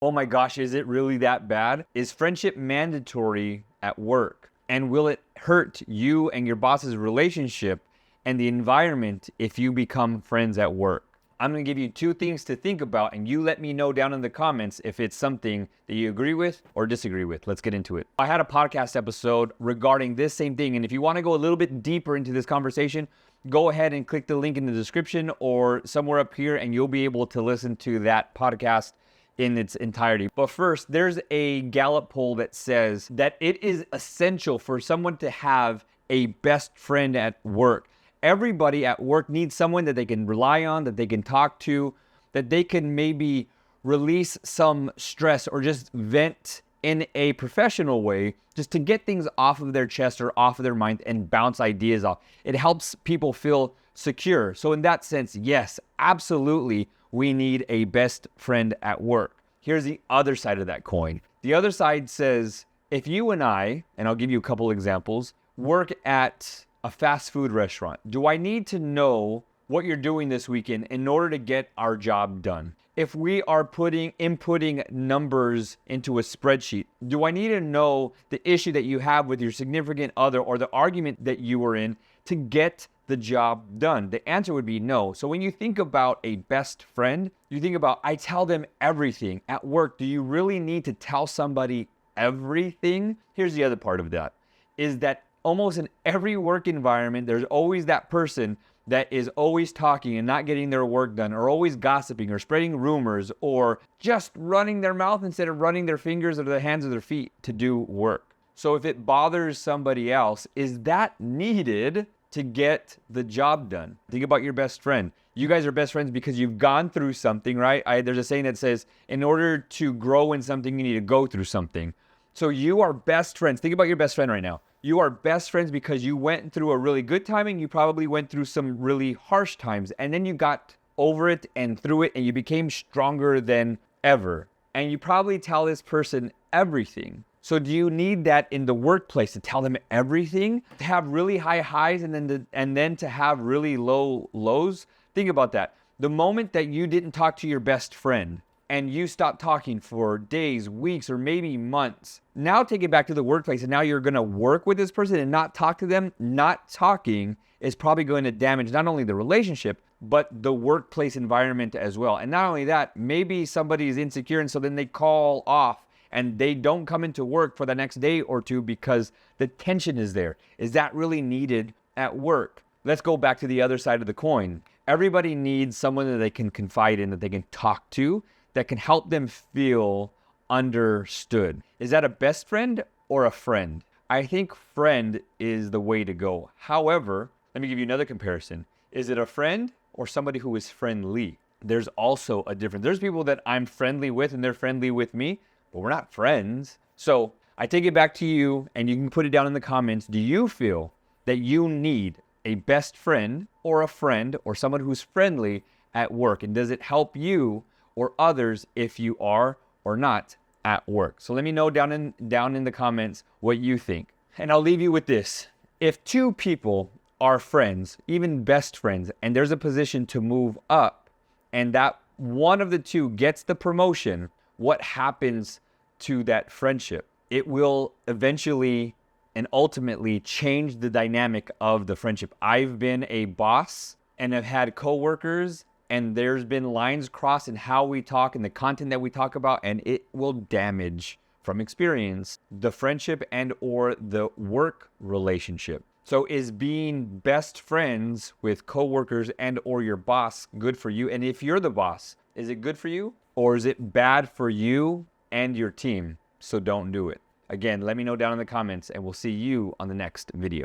Oh my gosh, is it really that bad? Is friendship mandatory at work? And will it hurt you and your boss's relationship and the environment if you become friends at work? I'm gonna give you 2 things to think about, and you let me know down in the comments if it's something that you agree with or disagree with. Let's get into it. I had a podcast episode regarding this same thing, and if you wanna go a little bit deeper into this conversation, go ahead and click the link in the description or somewhere up here, and you'll be able to listen to that podcast in its entirety. But first, there's a Gallup poll that says that it is essential for someone to have a best friend at work. Everybody at work needs someone that they can rely on, that they can talk to, that they can maybe release some stress or just vent in a professional way, just to get things off of their chest or off of their mind and bounce ideas off. It helps people feel secure. So in that sense, yes, absolutely, we need a best friend at work. Here's the other side of that coin. The other side says, if you and I, and I'll give you a couple examples, work at a fast food restaurant, do I need to know what you're doing this weekend in order to get our job done? If we are inputting numbers into a spreadsheet, do I need to know the issue that you have with your significant other or the argument that you were in to get the job done? The answer would be no. So when you think about a best friend, you think about, I tell them everything. At work, do you really need to tell somebody everything? Here's the other part of that, is that almost in every work environment, there's always that person that is always talking and not getting their work done, or always gossiping or spreading rumors, or just running their mouth instead of running their fingers or the hands of their feet to do work. So if it bothers somebody else, is that needed to get the job done? Think about your best friend. You guys are best friends because you've gone through something, right? There's a saying that says, in order to grow in something, you need to go through something. So you are best friends. Think about your best friend right now. You are best friends because you went through a really good time and you probably went through some really harsh times, and then you got over it and through it and you became stronger than ever. And you probably tell this person everything. So do you need that in the workplace, to tell them everything? To have really high highs and then to have really low lows? Think about that. The moment that you didn't talk to your best friend and you stopped talking for days, weeks, or maybe months, now take it back to the workplace, and now you're gonna work with this person and not talk to them. Not talking is probably going to damage not only the relationship, but the workplace environment as well. And not only that, maybe somebody is insecure and so then they call off and they don't come into work for the next day or two because the tension is there. Is that really needed at work? Let's go back to the other side of the coin. Everybody needs someone that they can confide in, that they can talk to, that can help them feel understood. Is that a best friend or a friend? I think friend is the way to go. However, let me give you another comparison. Is it a friend or somebody who is friendly? There's also a difference. There's people that I'm friendly with and they're friendly with me, but we're not friends. So I take it back to you, and you can put it down in the comments. Do you feel that you need a best friend or a friend or someone who's friendly at work? And does it help you or others if you are or not at work? So let me know down in the comments what you think. And I'll leave you with this. If 2 people are friends, even best friends, and there's a position to move up, and that one of the 2 gets the promotion, what happens to that friendship? It will eventually and ultimately change the dynamic of the friendship. I've been a boss and have had coworkers, and there's been lines crossed in how we talk and the content that we talk about, and it will damage, from experience, the friendship and or the work relationship. So is being best friends with coworkers and or your boss good for you? And if you're the boss, is it good for you, or is it bad for you and your team? So don't do it. Again, let me know down in the comments, and we'll see you on the next video.